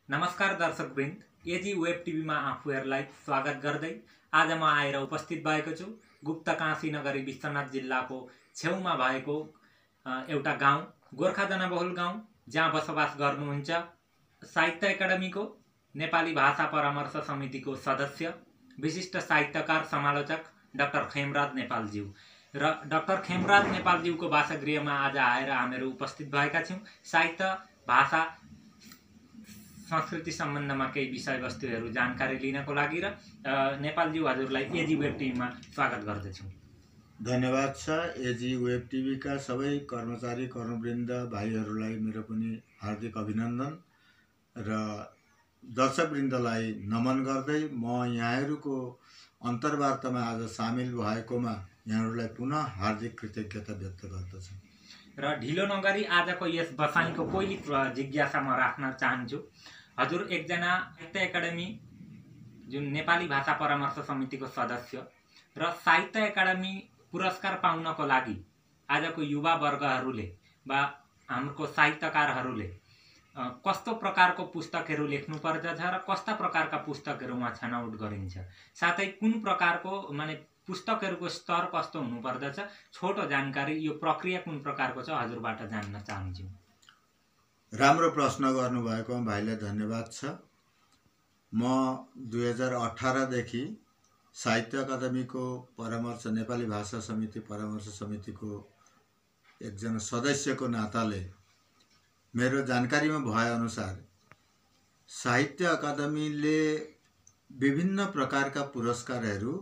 नमस्कार दर्शकवृन्द, एजी वेब टिभीमा आफूहरूलाई स्वागत गर्दै आज म आएर उपस्थित भएको छु गुप्तकाशी नगरी विश्वनाथ जिल्लाको छेउमा भएको एउटा गाउँ, गोर्खा जनबहुल गाउँ, जहाँ बसोबास गर्नुहुन्छ साहित्य एकाडेमीको नेपाली भाषा परामर्श समितिको सदस्य विशिष्ट साहित्यकार समालोचक डाक्टर खेमराज नेपालज्यू र डाक्टर खेमराज नेपालज्यूको वासगृहमा आज आएर हामीहरू उपस्थित भएका छौँ। साहित्य, भाषा, संस्कृति सम्बन्धमा केही विषयवस्तुहरू जानकारी लिनको लागि र नेपालज्यू हजुरलाई एजी वेब टिभीमा स्वागत गर्दछु। धन्यवाद छ। एजी वेब टिभीका सबै कर्मचारी कर्मवृन्द भाइहरूलाई मेरो पनि हार्दिक अभिनन्दन र दर्शकवृन्दलाई नमन गर्दै म यहाँहरूको अन्तर्वार्तामा आज सामेल भएकोमा यहाँहरूलाई पुनः हार्दिक कृतज्ञता व्यक्त गर्दछु। र ढिलो नगरी आजको यस बसाइको पहिलो जिज्ञासा म राख्न चाहन्छु। हजुर एकजना साहित्य एकाडेमी जुन नेपाली भाषा परामर्श समितिको सदस्य र साहित्य एकाडेमी पुरस्कार पाउनको लागि आजको युवा वर्गहरूले वा हाम्रो साहित्यकारहरूले कस्तो प्रकारको पुस्तकहरू लेख्नुपर्दछ र कस्ता प्रकारका पुस्तकहरूमा छनौट गरिन्छ, साथै कुन प्रकारको माने पुस्तकहरूको स्तर कस्तो हुनुपर्दछ, छोटो जानकारी, यो प्रक्रिया कुन प्रकारको छ हजुरबाट जान्न चाहन्छु। राम्रो प्रश्न गर्नुभएको भाइलाई धन्यवाद छ। म 2018 देखि साहित्य अकादमीको परामर्श नेपाली भाषा समिति परामर्श समितिको एकजना सदस्यको नाताले मेरो जानकारीमा भए अनुसार साहित्य अकादमीले विभिन्न प्रकारका पुरस्कारहरू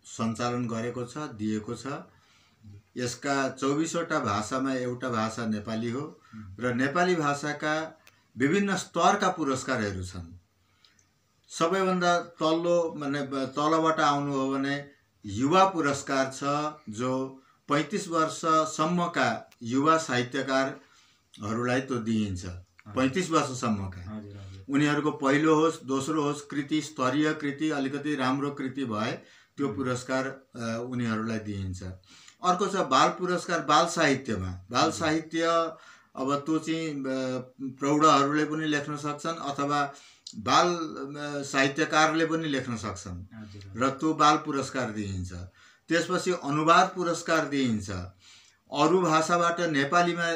सञ्चालन गरेको छ, दिएको छ। यसका 24वटा भाषामा एउटा भाषा नेपाली हो र नेपाली भाषाका विभिन्न स्तरका पुरस्कारहरू छन्। सबैभन्दा तल्लो माने तलबाट आउनु हो भने युवा पुरस्कार छ, जो 35 वर्षसम्मका युवा साहित्यकारहरूलाई त्यो दिइन्छ। 35 वर्षसम्मका उनीहरूको पहिलो होस् दोस्रो होस् कृति, स्तरीय कृति, अलिकति राम्रो कृति भए त्यो पुरस्कार उनीहरूलाई दिइन्छ। अर्को छ बाल पुरस्कार। बाल साहित्यमा बाल साहित्य अब त्यो चाहिँ प्रौढहरूले पनि लेख्न सक्छन् अथवा बाल साहित्यकारले पनि लेख्न सक्छन् र त्यो बाल पुरस्कार दिइन्छ। त्यसपछि अनुवाद पुरस्कार दिइन्छ। अरू भाषाबाट नेपालीमा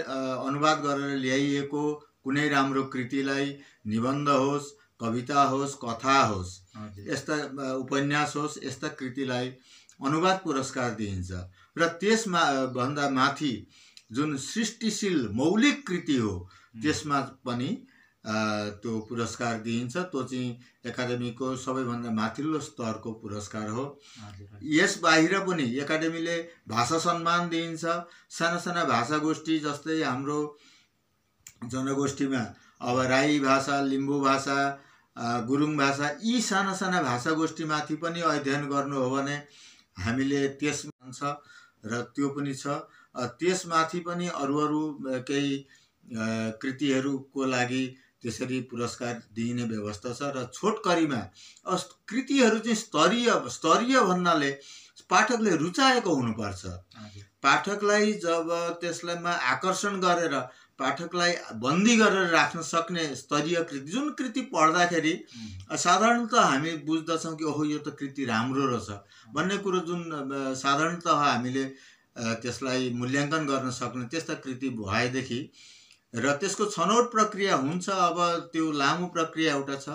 अनुवाद गरेर ल्याइएको कुनै राम्रो कृतिलाई, निबन्ध होस्, कविता होस्, कथा होस्, यस्ता उपन्यास होस्, यस्ता कृतिलाई अनुवाद पुरस्कार दिइन्छ। र त्यसमा भन्दा माथि जुन सृष्टिशील मौलिक कृति हो त्यसमा पनि त्यो पुरस्कार दिइन्छ। त्यो चाहिँ एकाडेमीको सबैभन्दा माथिल्लो स्तरको पुरस्कार हो। यस बाहिर पनि एकाडेमीले भाषा सम्मान दिइन्छ। साना साना भाषा गोष्ठी जस्तै हाम्रो जनगोष्ठीमा अब राई भाषा, लिम्बू भाषा, गुरुङ भाषा, यी साना साना भाषा गोष्ठीमाथि पनि अध्ययन गर्नु हो भने हामीले त्यसमा छ र त्यो पनि छ। त्यसमाथि पनि अरू केही कृतिहरूको लागि त्यसरी पुरस्कार दिइने व्यवस्था छ। र छोटकरीमा कृतिहरू चाहिँ स्तरीय भन्नाले पाठकले रुचाएको हुनुपर्छ। पाठकलाई जब त्यसलाईमा आकर्षण गरेर पाठकलाई बन्दी गरेर राख्न सक्ने स्तरीय कृति, जुन कृति पढ्दाखेरि साधारणतः हामी बुझ्दछौँ कि ओहो यो त कृति राम्रो रहेछ भन्ने कुरो जुन साधारणतः हामीले त्यसलाई मूल्याङ्कन गर्न सक्ने त्यस्ता कृति भएदेखि र त्यसको छनौट प्रक्रिया हुन्छ। अब त्यो लामो प्रक्रिया एउटा छ।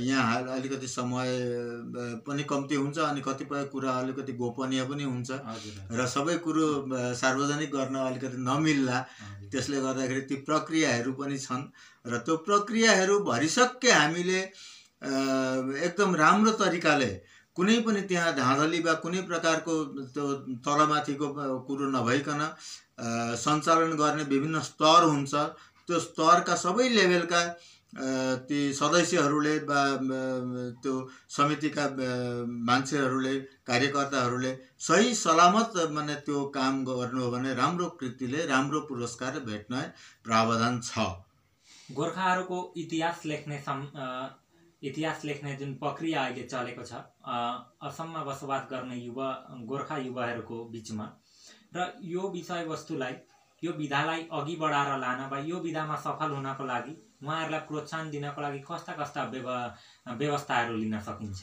यहाँ अलिकति समय पनि कम्ती हुन्छ अनि कतिपय कुरा अलिकति गोपनीय पनि हुन्छ र सबै कुरो सार्वजनिक गर्न अलिकति नमिल्ला। त्यसले गर्दाखेरि ती प्रक्रियाहरू पनि छन् र त्यो प्रक्रियाहरू भरिसक्के हामीले एकदम राम्रो तरिकाले कुनै पनि त्यहाँ धाँधली वा कुनै प्रकारको त्यो तलमाथिको कुरो नभइकन सञ्चालन गर्ने विभिन्न स्तर हुन्छ। त्यो स्तरका सबै लेभलका ती सदस्यहरूले वा त्यो समितिका मान्छेहरूले, कार्यकर्ताहरूले सही सलामत माने त्यो काम गर्नु हो भने राम्रो कृतिले राम्रो पुरस्कार भेट्ने प्रावधान छ। गोर्खाहरूको इतिहास लेख्ने जुन प्रक्रिया अहिले चलेको छ असममा बसोबास गर्ने गोर्खा युवाहरूको बिचमा, र यो विषयवस्तुलाई, यो विधालाई अघि बढाएर लान वा यो विधामा सफल हुनको लागि उहाँहरूलाई प्रोत्साहन दिनको लागि कस्ता कस्ता व्यवस्थाहरू लिन सकिन्छ?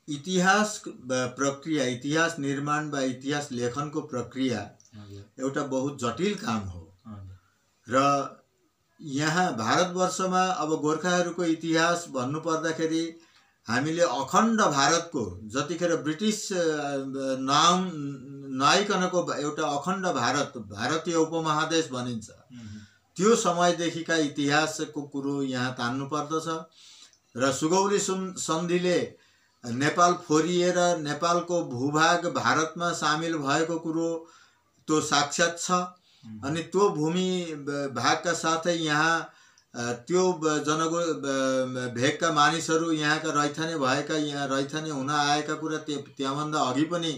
इतिहास प्रक्रिया, इतिहास निर्माण वा इतिहास लेखनको प्रक्रिया एउटा बहुत जटिल काम हो र यहाँ भारतवर्षमा अब गोर्खाहरूको इतिहास भन्नुपर्दाखेरि हामीले अखण्ड भारतको जतिखेर ब्रिटिस नआइकनको एउटा अखण्ड भारत, भारतीय उपमहादेश भनिन्छ, त्यो समयदेखिका इतिहासको कुरो यहाँ तान्नु पर्दछ र सुगौली सन्धिले नेपाल फोरिएर नेपालको भूभाग भारतमा सामेल भएको कुरो त्यो साक्षात छ। अनि त्यो भूमि भागका साथै यहाँ त्यो भेगका मानिसहरू यहाँका रैथाने भएका, यहाँ रैथाने हुन आएका कुरा त्यहाँभन्दा अघि पनि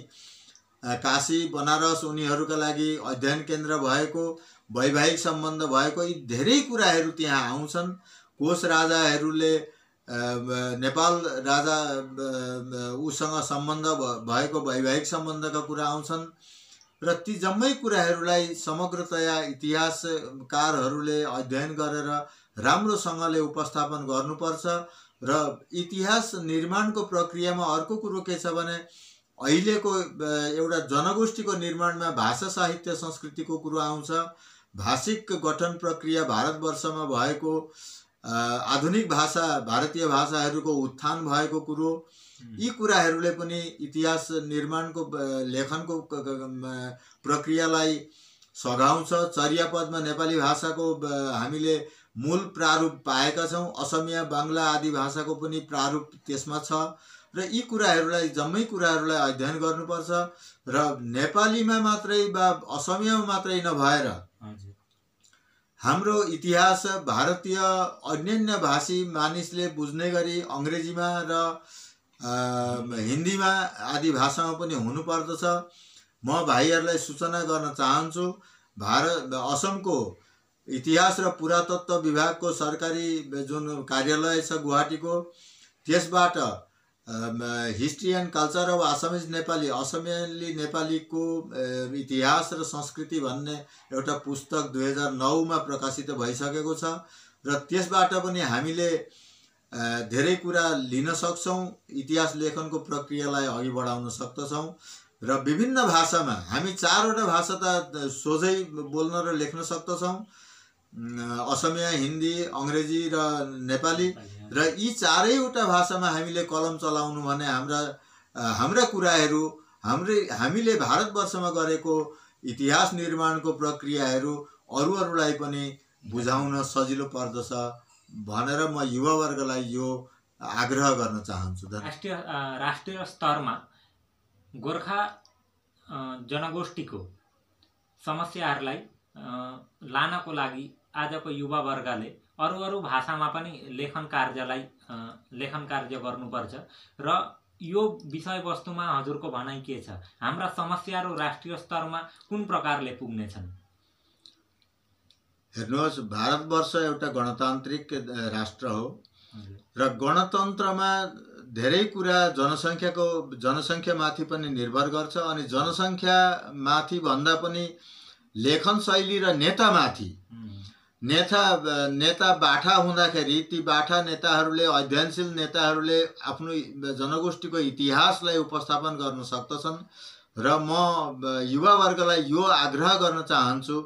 काशी बनारस उनीहरूका लागि अध्ययन केन्द्र भएको, वैवाहिक सम्बन्ध भएको, यी धेरै कुराहरू त्यहाँ आउँछन्। कोश राजाहरूले नेपाल राजा उसँग सम्बन्ध भएको वैवाहिक सम्बन्धका कुरा आउँछन् र ती जम्मै कुराहरूलाई समग्रतया इतिहासकारहरूले अध्ययन गरेर राम्रोसँगले उपस्थापन गर्नुपर्छ। र इतिहास निर्माणको प्रक्रियामा अर्को कुरो के छ भने अहिलेको एउटा जनगोष्ठीको निर्माणमा भाषा साहित्य संस्कृतिको कुरो आउँछ। भाषिक गठन प्रक्रिया भारतवर्षमा भएको, आधुनिक भाषा, भारतीय भाषाहरूको उत्थान भएको कुरो, यी कुराहरूले पनि इतिहास निर्माणको लेखनको प्रक्रियालाई सघाउँछ। चर्यापदमा नेपाली भाषाको हामीले मूल प्रारूप पाएका छौँ, असमिया, बाङ्ला आदि भाषाको पनि प्रारूप त्यसमा छ र यी कुराहरूलाई जम्मै कुराहरूलाई अध्ययन गर्नुपर्छ र नेपालीमा मात्रै वा असमियामा मात्रै नभएर हाम्रो इतिहास भारतीय अन्यान्य भाषी मानिसले बुझ्ने गरी अङ्ग्रेजीमा र हिन्दीमा आदि भाषामा पनि हुनुपर्दछ। म भाइहरूलाई सूचना गर्न चाहन्छु, असमको इतिहास र पुरातत्व विभागको सरकारी जुन कार्यालय छ गुवाहाटीको, त्यसबाट history and culture of Assamese Nepali, असमियाली नेपालीको इतिहास र संस्कृति भन्ने एउटा पुस्तक 2009मा प्रकाशित भइसकेको छ र त्यसबाट पनि हामीले धेरै कुरा लिन सक्छौँ, इतिहास लेखनको प्रक्रियालाई अघि बढाउन सक्दछौँ। र विभिन्न भाषामा हामी 4वटा भाषा त सोझै बोल्न र लेख्न सक्दछौँ, असमिया, हिन्दी, अङ्ग्रेजी र नेपाली, र यी 4वटा भाषामा हामीले कलम चलाउनु भने हाम्रा कुराहरू, हामीले भारतवर्षमा गरेको इतिहास निर्माणको प्रक्रियाहरू अरूलाई पनि बुझाउन सजिलो पर्दछ भनेर म युवावर्गलाई यो आग्रह गर्न चाहन्छु। राष्ट्रिय स्तरमा गोर्खा जनगोष्ठीको समस्याहरूलाई लानको लागि आजको युवावर्गले अरू भाषामा पनि लेखन कार्य गर्नुपर्छ र यो विषयवस्तुमा हजुरको भनाइ के छ? हाम्रा समस्याहरू राष्ट्रिय स्तरमा कुन प्रकारले पुग्नेछन्? हेर्नुहोस्, भारतवर्ष एउटा गणतान्त्रिक राष्ट्र हो र गणतन्त्रमा धेरै कुरा जनसङ्ख्यामाथि पनि निर्भर गर्छ अनि जनसङ्ख्यामाथि भन्दा पनि लेखन शैली र नेतामाथि। नेता बाठा हुँदाखेरि ती बाठा नेताहरूले, अध्ययनशील नेताहरूले आफ्नो जनगोष्ठीको इतिहासलाई उपस्थापन गर्न सक्दछन् र म युवावर्गलाई यो आग्रह गर्न चाहन्छु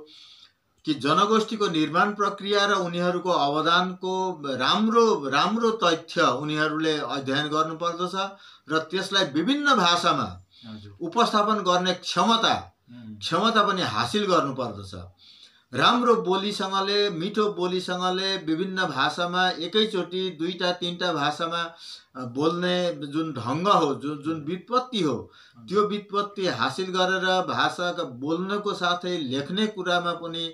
कि जनगोष्ठीको निर्माण प्रक्रिया र उनीहरूको अवदानको राम्रो तथ्य उनीहरूले अध्ययन गर्नुपर्दछ र त्यसलाई विभिन्न भाषामा उपस्थापन गर्ने क्षमता पनि हासिल गर्नुपर्दछ। राम्रो बोलीसँगले, मिठो बोलीसँगले विभिन्न भाषामा एकैचोटि 2-3 भाषामा बोल्ने जुन ढङ्ग हो, जुन व्युत्पत्ति हो, त्यो व्युत्पत्ति हासिल गरेर भाषा बोल्नको साथै लेख्ने कुरामा पनि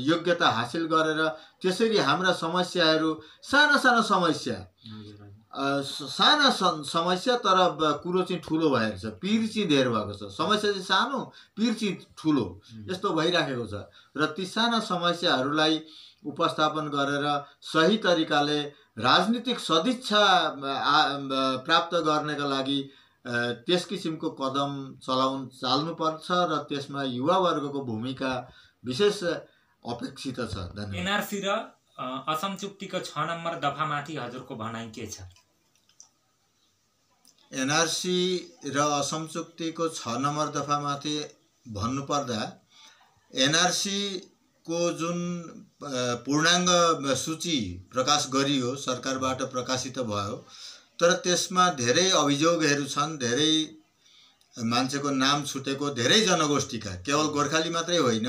योग्यता हासिल गरेर त्यसरी हाम्रा समस्याहरू, साना समस्या तर कुरो चाहिँ ठुलो भएर छ, पिर चाहिँ धेर भएको छ। समस्या चाहिँ सानो, पिर चाहिँ ठुलो, यस्तो भइराखेको छ र ती साना समस्याहरूलाई उपस्थापन गरेर सही तरिकाले राजनीतिक सदिच्छा प्राप्त गर्नका लागि त्यस किसिमको कदम चाल्नुपर्छ र त्यसमा युवावर्गको भूमिका विशेष अपेक्षित छ। धन्यवाद। एनआरसी र असम चुक्तिको 6 नम्बर दफामाथि हजुरको भनाइ के छ? एनआरसी र असम चुक्तिको 6 नम्बर दफामाथि भन्नुपर्दा एनआरसी को जुन पूर्णाङ्ग सूची प्रकाश गरियो, सरकारबाट प्रकाशित भयो, तर त्यसमा धेरै अभियोगहरू छन्, धेरै मान्छेको नाम छुटेको, धेरै जनगोष्ठीका, केवल गोर्खाली मात्रै होइन,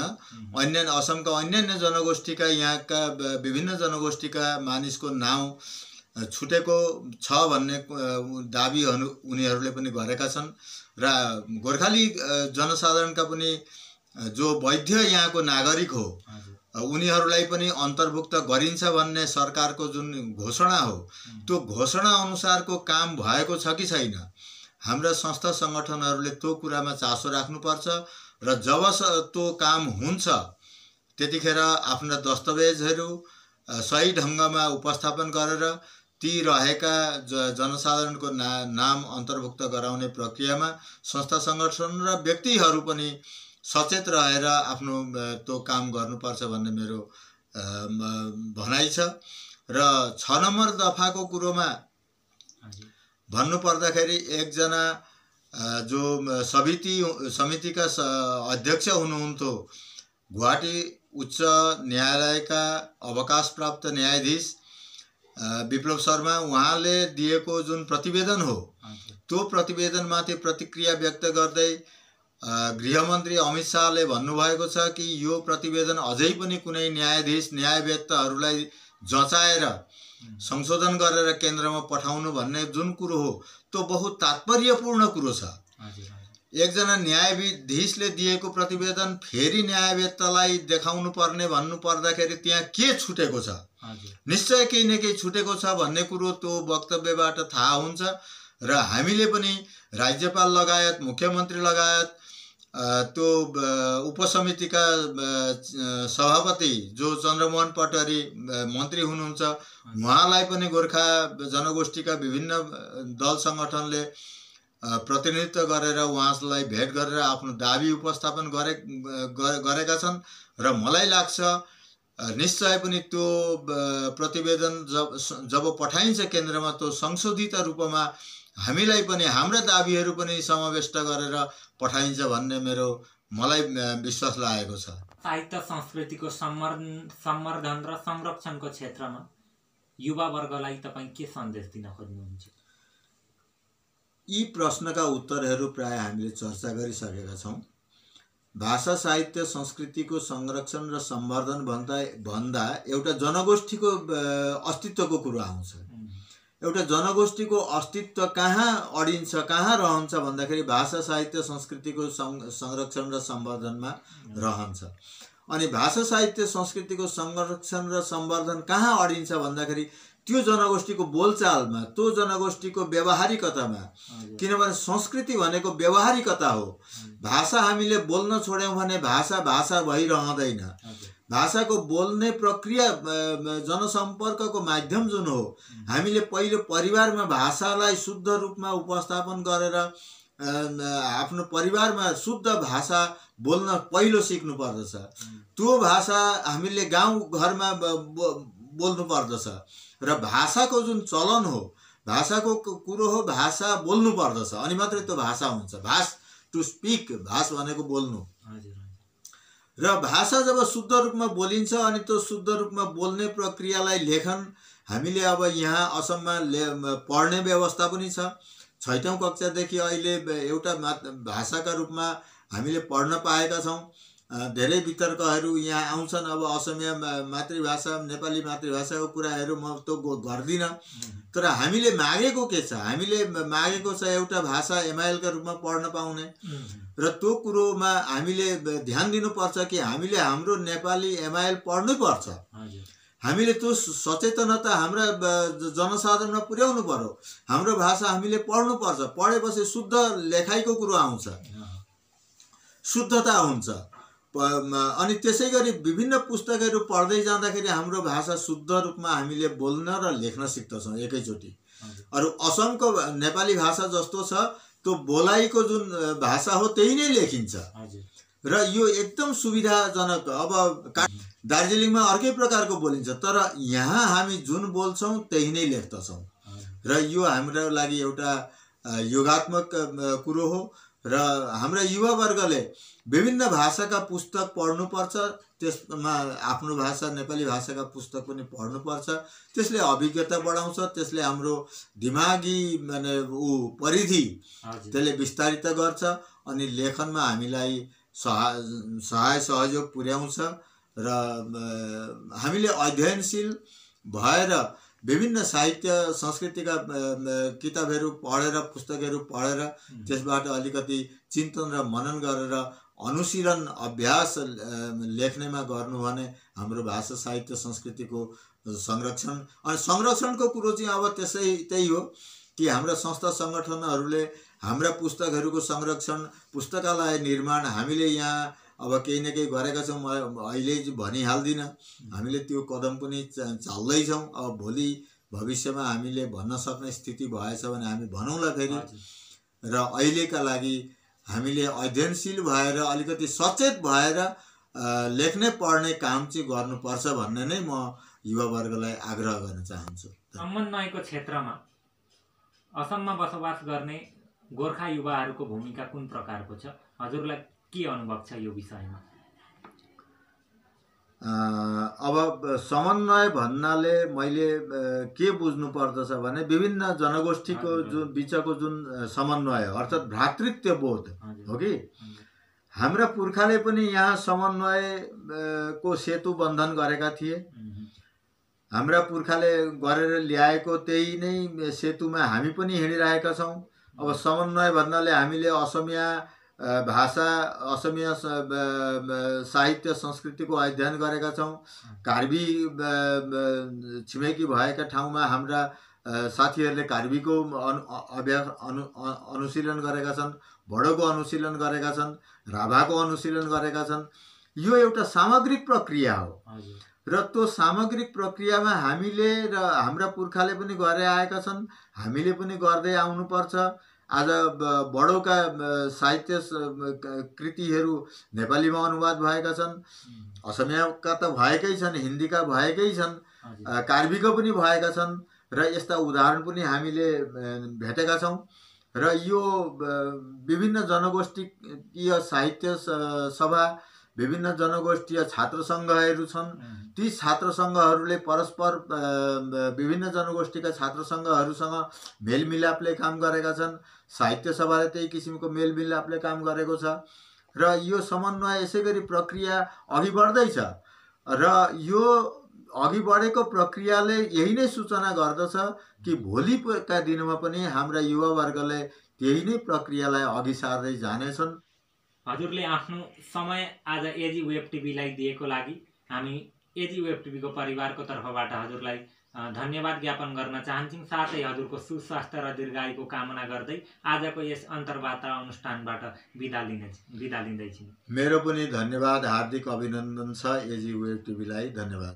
अन्य असमका अन्यान्य जनगोष्ठीका, यहाँका विभिन्न जनगोष्ठीका मानिसको नाम छुटेको छ भन्ने दाबी उनीहरूले पनि गरेका छन् र गोर्खाली जनसाधारणका पनि जो वैध यहाँको नागरिक हो उनीहरूलाई पनि अन्तर्भुक्त गरिन्छ भन्ने सरकारको जुन घोषणा हो, त्यो घोषणा अनुसारको काम भएको छ कि छैन, हाम्रा संस्था सङ्गठनहरूले त्यो कुरामा चासो राख्नुपर्छ र जब त्यो काम हुन्छ त्यतिखेर आफ्ना दस्तावेजहरू सही ढङ्गमा उपस्थापन गरेर ती रहेका जनसाधारणको नाम अन्तर्भुक्त गराउने प्रक्रियामा संस्था सङ्गठन र व्यक्तिहरू पनि सचेत रहेर आफ्नो त्यो काम गर्नुपर्छ भन्ने मेरो भनाइ छ। र 6 नम्बर दफाको कुरोमा भन्नुपर्दाखेरि एकजना जो समितिका अध्यक्ष हुनुहुन्थ्यो, गुवाहाटी उच्च न्यायालयका अवकाश प्राप्त न्यायाधीश विप्लव शर्मा, उहाँले दिएको जुन प्रतिवेदन हो त्यो प्रतिवेदनमाथि प्रतिक्रिया व्यक्त गर्दै गृहमन्त्री अमित शाहले भन्नुभएको छ कि यो प्रतिवेदन अझै पनि कुनै न्यायाधीश न्यायवेत्ताहरूलाई जचाएर संशोधन गरेर केन्द्रमा पठाउनु भन्ने जुन कुरो हो त्यो बहुत तात्पर्यपूर्ण कुरो छ। एकजना न्यायाधीशले दिएको प्रतिवेदन फेरि न्यायवेत्तालाई देखाउनु पर्ने भन्नु पर्दाखेरि त्यहाँ के छुटेको छ, निश्चय केही न केही छुटेको छ भन्ने कुरो त्यो वक्तव्यबाट थाहा हुन्छ। र हामीले पनि राज्यपाल लगायत मुख्यमन्त्री लगायत त्यो उपसमितिका सभापति जो चन्द्रमोहन पटवारी मन्त्री हुनुहुन्छ, उहाँलाई पनि गोर्खा जनगोष्ठीका विभिन्न दल सङ्गठनले प्रतिनिधित्व गरेर उहाँलाई भेट गरेर आफ्नो दाबी उपस्थापन गरेका छन् र मलाई लाग्छ निश्चय पनि त्यो प्रतिवेदन जब पठाइन्छ केन्द्रमा त्यो संशोधित रूपमा हामीलाई पनि हाम्रा दाबीहरू पनि समावेष्ट गरेर पठाइन्छ भन्ने मलाई विश्वास लागेको छ। साहित्य संस्कृतिको सम्वर्धन र संरक्षणको क्षेत्रमा युवा वर्गलाई तपाईँ के सन्देश दिन खोज्नुहुन्छ? यी प्रश्नका उत्तरहरू प्राय हामीले चर्चा गरिसकेका छौँ। भाषा साहित्य संस्कृतिको संरक्षण र सम्वर्धन भन्दा एउटा जनगोष्ठीको अस्तित्वको कुरो आउँछ। एउटा जनगोष्ठीको अस्तित्व कहाँ अडिन्छ, कहाँ रहन्छ भन्दाखेरि भाषा साहित्य संस्कृतिको संरक्षण र सम्वर्धनमा रहन्छ। अनि भाषा साहित्य संस्कृतिको संरक्षण र सम्वर्धन कहाँ अडिन्छ भन्दाखेरि त्यो जनगोष्ठीको बोलचालमा, त्यो जनगोष्ठीको व्यवहारिकतामा, किनभने संस्कृति भनेको व्यवहारिकता हो। भाषा हामीले बोल्न छोड्यौँ भने भाषा भाषा भइरहँदैन। भाषाको बोल्ने प्रक्रिया जनसम्पर्कको माध्यम जुन हो, हामीले पहिलो परिवारमा भाषालाई शुद्ध रूपमा उपस्थापन गरेर आफ्नो परिवारमा शुद्ध भाषा बोल्न पहिलो सिक्नु पर्दछ। त्यो भाषा हामीले गाउँ घरमा बोल्नु पर्दछ र भाषाको जुन चलन हो, भाषाको कुरो हो, भाषा बोल्नु पर्दछ अनि मात्रै त्यो भाषा हुन्छ। भाष टु स्पिक, भाष भनेको बोल्नु। र भाषा जब शुद्ध रूपमा बोलिन्छ अनि त्यो शुद्ध रूपमा बोल्ने प्रक्रियालाई लेखन हामीले अब यहाँ असममा पढ्ने व्यवस्था पनि छ। 6औं कक्षादेखि अहिले एउटा भाषाका रूपमा हामीले पढ्न पाएका छौँ। धेरै वितर्कहरू यहाँ आउँछन्। अब असमिया मातृभाषा, नेपाली मातृभाषाको कुराहरू म त गर्दिनँ, तर हामीले मागेको के छ? हामीले मागेको छ एउटा भाषा एमआइएलका रूपमा पढ्न पाउने र त्यो कुरोमा हामीले ध्यान दिनुपर्छ कि हामीले हाम्रो नेपाली एमआइएल पढ्नै पर्छ। हामीले त्यो सचेतनता हाम्रा जनसाधारणमा पुर्याउनु पर्यो। हाम्रो भाषा हामीले पढ्नु पर्छ। पढेपछि शुद्ध लेखाइको कुरो आउँछ, शुद्धता हुन्छ। अनि त्यसै गरी विभिन्न पुस्तकहरू पढ्दै जाँदाखेरि हाम्रो भाषा शुद्ध रूपमा हामीले बोल्न र लेख्न सिक्दछौँ एकैचोटि। अरू असमको नेपाली भाषा जस्तो छ त्यो बोलाइको जुन भाषा हो त्यही नै लेखिन्छ। र यो एकदम सुविधाजनक। अब दार्जिलिङमा अर्कै प्रकारको बोलिन्छ, तर यहाँ हामी जुन बोल्छौँ त्यही नै लेख्दछौँ र यो हाम्रो लागि एउटा योगात्मक कुरो हो। र हाम्रा युवावर्गले विभिन्न भाषाका पुस्तक पढ्नुपर्छ, त्यसमा आफ्नो भाषा नेपाली भाषाका पुस्तक पनि पढ्नुपर्छ। त्यसले अभिज्ञता बढाउँछ, त्यसले हाम्रो दिमागी माने परिधि त्यसले विस्तारित गर्छ अनि लेखनमा हामीलाई सहाय सहयोग पुर्याउँछ। र हामीले अध्ययनशील भएर विभिन्न साहित्य संस्कृतिका किताबहरू पढेर, पुस्तकहरू पढेर त्यसबाट अलिकति चिन्तन र मनन गरेर अनुशीलन अभ्यास लेख्नेमा गर्नु भने हाम्रो भाषा साहित्य संस्कृतिको संरक्षण। अनि संरक्षणको कुरो चाहिँ अब त्यही हो कि हाम्रा संस्था सङ्गठनहरूले हाम्रा पुस्तकहरूको संरक्षण, पुस्तकालय निर्माण हामीले यहाँ अब केही न केही गरेका छौँ। म अहिले भनिहाल्दिनँ, हामीले त्यो कदम पनि चाल्दैछौँ। अब भोलि भविष्यमा हामीले भन्न सक्ने स्थिति भएछ भने हामी भनौँला फेरि। र अहिलेका लागि हामीले अध्ययनशील भएर अलिकति सचेत भएर लेख्ने पढ्ने काम चाहिँ गर्नुपर्छ भन्ने नै म युवावर्गलाई आग्रह गर्न चाहन्छु। समन्वयको क्षेत्रमा असममा बसोबास गर्ने गोर्खा युवाहरूको भूमिका कुन प्रकारको छ? हजुरलाई के अनुभव छ यो विषयमा? अब समन्वय भन्नाले मैले के बुझ्नु पर्दछ भने विभिन्न जनगोष्ठीको जुन बिचको जुन समन्वय हो, अर्थात् भ्रातृत्व बोध हो कि हाम्रा पुर्खाले पनि यहाँ समन्वय को सेतु बन्धन गरेका थिए। हाम्रा पुर्खाले गरेर ल्याएको त्यही नै सेतुमा हामी पनि हिँडिरहेका छौँ। अब समन्वय भन्नाले हामीले असमिया भाषा, असमिया साहित्य संस्कृतिको अध्ययन गरेका छौँ। कार्बी छिमेकी भएका ठाउँमा हाम्रा साथीहरूले कार्बीको अभ्यास अनुशीलन गरेका छन्, भडोको अनुशीलन गरेका छन्, राभाको अनुशीलन गरेका छन्। यो एउटा सामग्रिक प्रक्रिया हो र त्यो सामग्रिक प्रक्रियामा हामीले र हाम्रा पुर्खाले पनि गर्दै आएका छन्, हामीले पनि गर्दै आउनुपर्छ। आज बडोका साहित्य कृतिहरू नेपालीमा अनुवाद भएका छन्, असमियाका त भएकै छन्, हिन्दीका भएकै छन्, कार्बीका पनि भएका छन् र यस्ता उदाहरण पनि हामीले भेटेका छौँ। र यो विभिन्न जनगोष्ठीय साहित्य सभा, विभिन्न जनगोष्ठीय छात्र सङ्घहरू छन्। ती छात्र सङ्घहरूले परस्पर विभिन्न जनगोष्ठीका छात्र सङ्घहरूसँग मेलमिलापले काम गरेका छन्। साहित्य सभाले त्यही किसिमको मेलमिलापले काम गरेको छ र यो समन्वय यसै गरी प्रक्रिया अघि बढ्दैछ। र यो अघि बढेको प्रक्रियाले यही नै सूचना गर्दछ कि भोलिका दिनमा पनि हाम्रा युवावर्गले त्यही नै प्रक्रियालाई अघि सार्दै जानेछन्। हजुरले आफ्नो समय आज एजी वेब टिभीलाई दिएको लागि हामी एजी वेब टिभीको परिवारको तर्फबाट हजुरलाई धन्यवाद ज्ञापन गर्न चाहन्छौँ। साथै हजुरको सुस्वास्थ्य र दीर्घायुको कामना गर्दै आजको यस अन्तर्वार्ता अनुष्ठानबाट बिदा लिँदैछु। मेरो पनि धन्यवाद, हार्दिक अभिनन्दन छ एजी वेब टिभीलाई। धन्यवाद।